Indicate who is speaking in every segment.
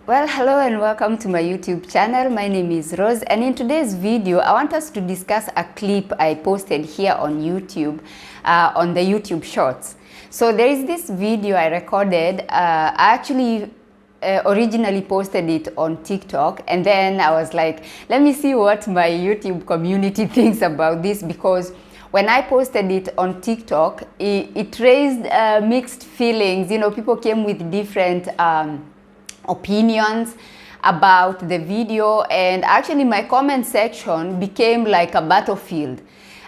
Speaker 1: Well, hello and welcome to my YouTube channel. My name is Rose, and in today's video I want us to discuss a clip I posted here on YouTube, on the YouTube Shorts. So there is this video I recorded. I actually originally posted it on TikTok, and then I was like, let me see what my YouTube community thinks about this, because when I posted it on TikTok, it raised mixed feelings. You know, people came with different opinions about the video, and actually my comment section became like a battlefield.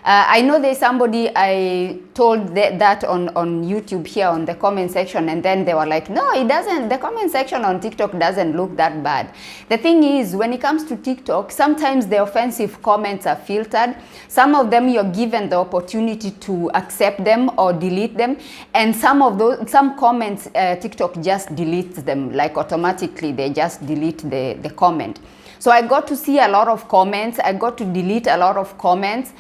Speaker 1: I know there's somebody I told that on YouTube here on the comment section, and then they were like, no, it doesn't, the comment section on TikTok doesn't look that bad. The thing is, when it comes to TikTok, sometimes the offensive comments are filtered. Some of them you're given the opportunity to accept them or delete them, and some comments TikTok just deletes them, like automatically they just delete the comment. So I got to see a lot of comments, I got to delete a lot of comments.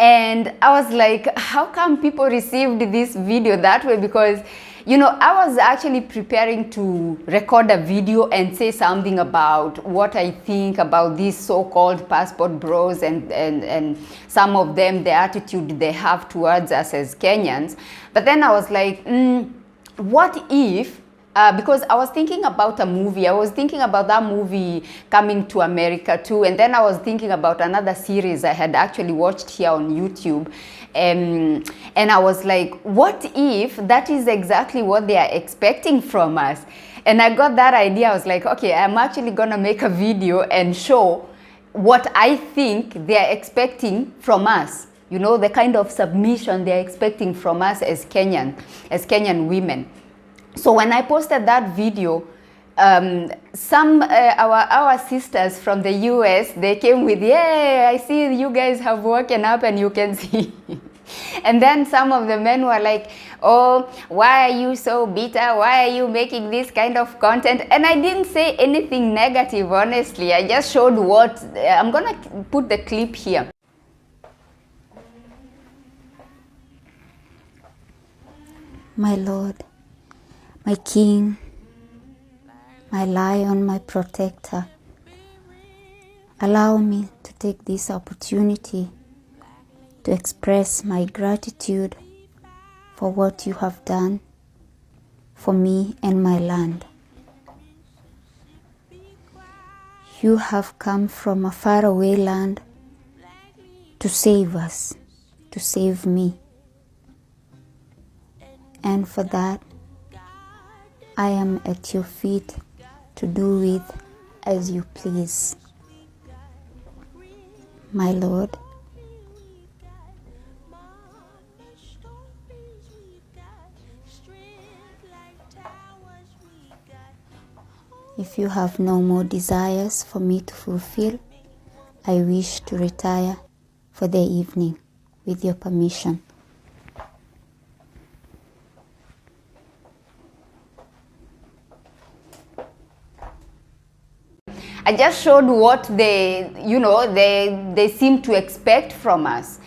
Speaker 1: And I was like, how come people received this video that way? Because, you know, I was actually preparing to record a video and say something about what I think about these so-called passport bros and some of them, the attitude they have towards us as Kenyans. But then I was like, what if, because I was thinking about a movie. I was thinking about that movie Coming to America too, and then I was thinking about another series I had actually watched here on YouTube, and I was like, what if that is exactly what they are expecting from us? And I got that idea. I was like, okay, I'm actually gonna make a video and show what I think they are expecting from us. You know, the kind of submission they are expecting from us as Kenyan women. So when I posted that video, some our sisters from the US, they came with, yeah, I see you guys have woken up and you can see. And then some of the men were like, oh, why are you so bitter? Why are you making this kind of content? And I didn't say anything negative, honestly. I just showed what, I'm gonna put the clip here.
Speaker 2: My Lord, my King, my Lion, my Protector, allow me to take this opportunity to express my gratitude for what you have done for me and my land. You have come from a faraway land to save us, to save me. And for that, I am at your feet to do with as you please. My Lord, if you have no more desires for me to fulfill, I wish to retire for the evening with your permission.
Speaker 1: I just showed what they, you know, they seem to expect from us.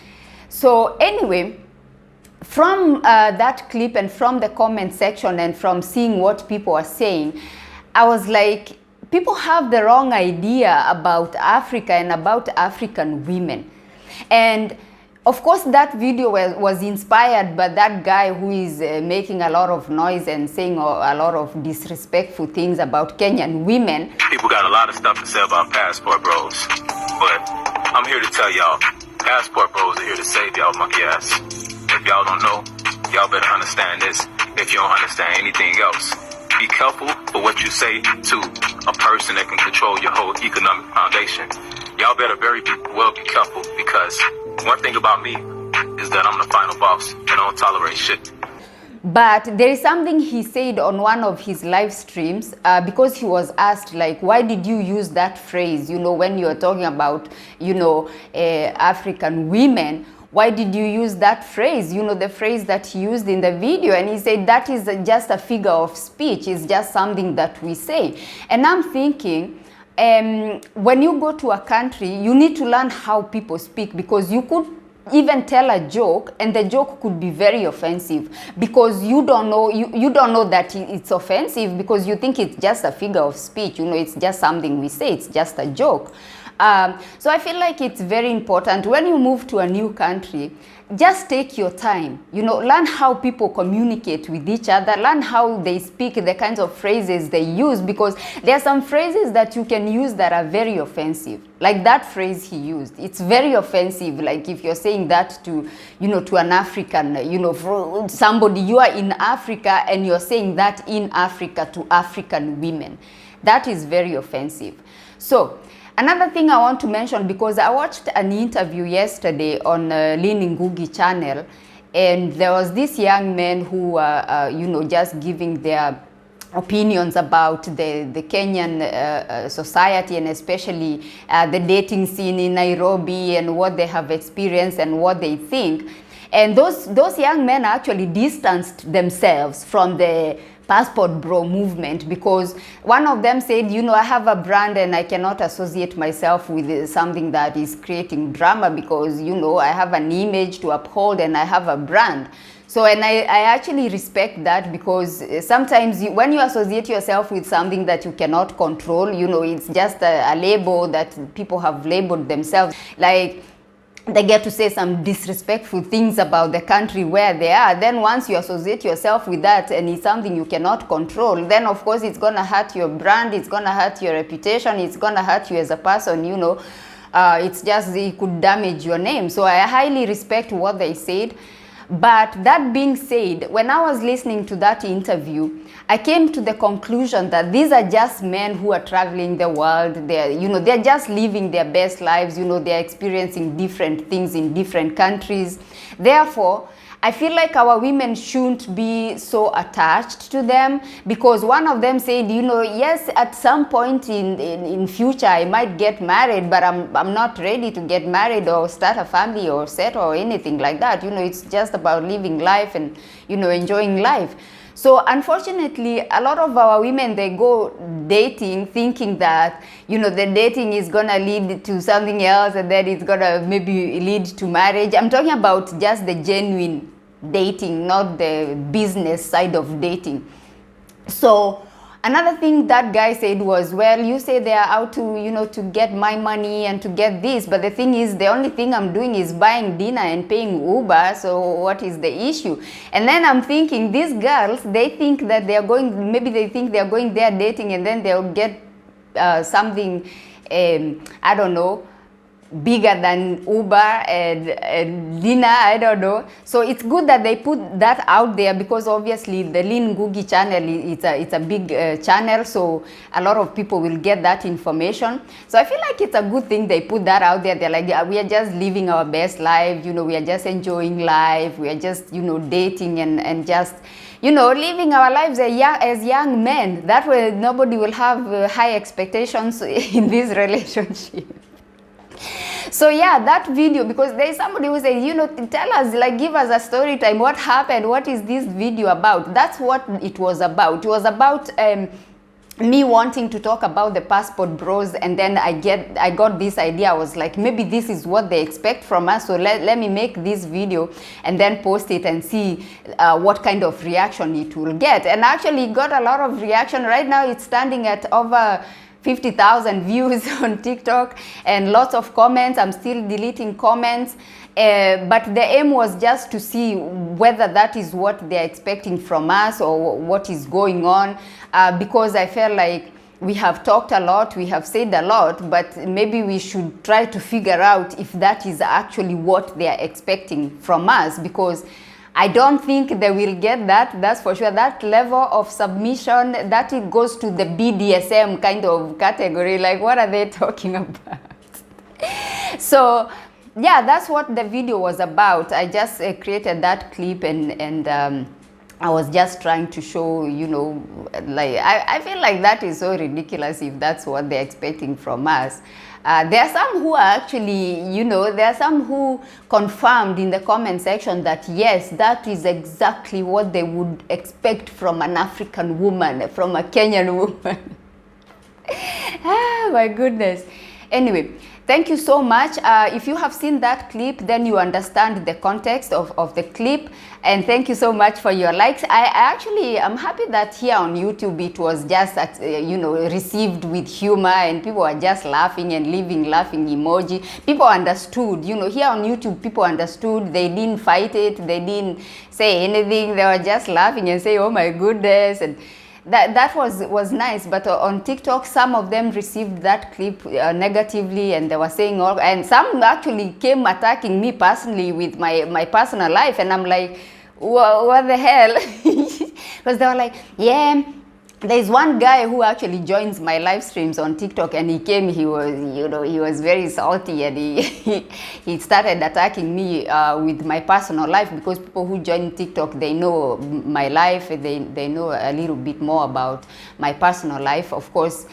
Speaker 1: So anyway, from that clip and from the comment section and from seeing what people are saying, I was like, people have the wrong idea about Africa and about African women. And of course, that video was inspired by that guy who is making a lot of noise and saying a lot of disrespectful things about Kenyan women.
Speaker 3: People got a lot of stuff to say about passport bros, but I'm here to tell y'all, passport bros are here to save y'all monkey ass. If y'all don't know, y'all better understand this if you don't understand anything else. Be careful for what you say to a person that can control your whole economic foundation. Y'all better very well be careful, because one thing about me is that I'm the final boss and I don't tolerate shit.
Speaker 1: But there is something he said on one of his live streams, because he was asked, like, why did you use that phrase, you know, when you're talking about, you know, African women, why did you use that phrase, you know, the phrase that he used in the video? And he said that is just a figure of speech, it's just something that we say. And I'm thinking, when you go to a country, you need to learn how people speak, because you could even tell a joke, and the joke could be very offensive because you don't know, you don't know that it's offensive because you think it's just a figure of speech, you know, it's just something we say, it's just a joke. So I feel like it's very important when you move to a new country, just take your time, you know, learn how people communicate with each other, learn how they speak, the kinds of phrases they use, because there are some phrases that you can use that are very offensive. Like that phrase he used, it's very offensive. Like if you're saying that to, you know, to an African, you know, somebody, you are in Africa and you're saying that in Africa to African women, that is very offensive. So another thing I want to mention, because I watched an interview yesterday on Lynn Ngugi channel, and there was this young man who, you know, just giving their opinions about the Kenyan society, and especially the dating scene in Nairobi, and what they have experienced and what they think. And those young men actually distanced themselves from the passport bro movement, because one of them said, you know, I have a brand and I cannot associate myself with something that is creating drama, because, you know, I have an image to uphold and I have a brand. So, and I actually respect that, because sometimes when you associate yourself with something that you cannot control, you know, it's just a label that people have labeled themselves. Like, they get to say some disrespectful things about the country where they are. Then once you associate yourself with that and it's something you cannot control, then of course it's going to hurt your brand, it's going to hurt your reputation, it's going to hurt you as a person, you know. It's just, it could damage your name. So I highly respect what they said. But that being said, when I was listening to that interview, I came to the conclusion that these are just men who are traveling the world. They're, you know, they're just living their best lives. You know, they're experiencing different things in different countries. Therefore, I feel like our women shouldn't be so attached to them, because one of them said, you know, yes, at some point in future I might get married, but I'm not ready to get married or start a family or settle or anything like that. You know, it's just about living life and, you know, enjoying life. So unfortunately, a lot of our women, they go dating thinking that, you know, the dating is going to lead to something else, and then it's going to maybe lead to marriage. I'm talking about just the genuine dating, not the business side of dating. So another thing that guy said was, well, you say they are out to, you know, to get my money and to get this, but the thing is, the only thing I'm doing is buying dinner and paying Uber, so what is the issue? And then I'm thinking, these girls, they think that they are going, maybe they think they are going there dating, and then they'll get something, I don't know, bigger than Uber and dinner, I don't know. So it's good that they put that out there, because obviously the Lynn Ngugi channel, it's a big channel, so a lot of people will get that information. So I feel like it's a good thing they put that out there. They're like, yeah, we are just living our best life, you know, we are just enjoying life, we are just, you know, dating and just, you know, living our lives as young men. That way nobody will have high expectations in this relationship. So yeah, that video, because there is somebody who said, you know, tell us, like, give us a story time, what happened, what is this video about? That's what it was about. It was about me wanting to talk about the passport bros, and then I got this idea. I was like, maybe this is what they expect from us, so let me make this video and then post it and see what kind of reaction it will get. And actually it got a lot of reaction. Right now it's standing at over 50,000 views on TikTok and lots of comments. I'm still deleting comments, but the aim was just to see whether that is what they're expecting from us or what is going on, because I felt like we have talked a lot, we have said a lot, but maybe we should try to figure out if that is actually what they are expecting from us, because I don't think they will get that, that's for sure. That level of submission, that it goes to the BDSM kind of category. Like, what are they talking about? So yeah, that's what the video was about. I just created that clip, and I was just trying to show, you know, like, I feel like that is so ridiculous if that's what they're expecting from us. There are some who are actually, you know, there are some who confirmed in the comment section that yes, that is exactly what they would expect from an African woman, from a Kenyan woman. Ah, my goodness. Anyway, thank you so much. If you have seen that clip, then you understand the context of the clip. And thank you so much for your likes. I'm happy that here on YouTube it was just, received with humor, and people were just laughing and leaving laughing emoji. People understood, here on YouTube, people understood. They didn't fight it. They didn't say anything. They were just laughing and say, oh my goodness. And that was nice. But on TikTok, some of them received that clip negatively, and they were saying and some actually came attacking me personally with my personal life, and I'm like, what the hell? Because they were like, yeah, there's one guy who actually joins my live streams on TikTok, and he was very salty, and he started attacking me with my personal life, because people who join TikTok, they know my life, they know a little bit more about my personal life. Of course,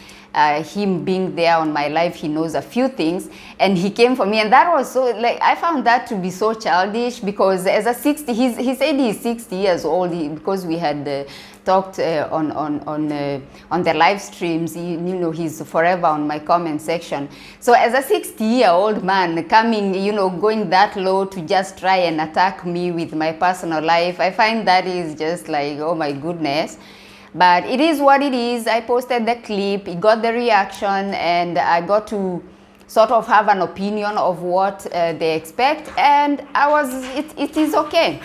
Speaker 1: him being there on my life, he knows a few things, and he came for me, and that was so, like, I found that to be so childish, because as a 60, he said he's 60 years old, because we had talked on the live streams. He's forever on my comment section. So as a 60-year-old man coming, going that low to just try and attack me with my personal life, I find that is just like, oh my goodness. But it is what it is. I posted the clip, it got the reaction, and I got to sort of have an opinion of what they expect, and it is okay.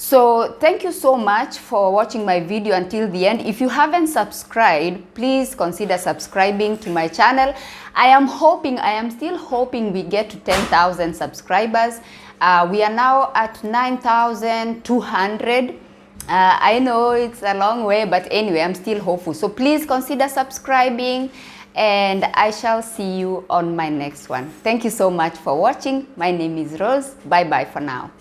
Speaker 1: So thank you so much for watching my video until the end. If you haven't subscribed, please consider subscribing to my channel. I am still hoping we get to 10,000 subscribers. We are now at 9,200. I know it's a long way, but anyway, I'm still hopeful. So please consider subscribing, and I shall see you on my next one. Thank you so much for watching. My name is Rose. Bye bye for now.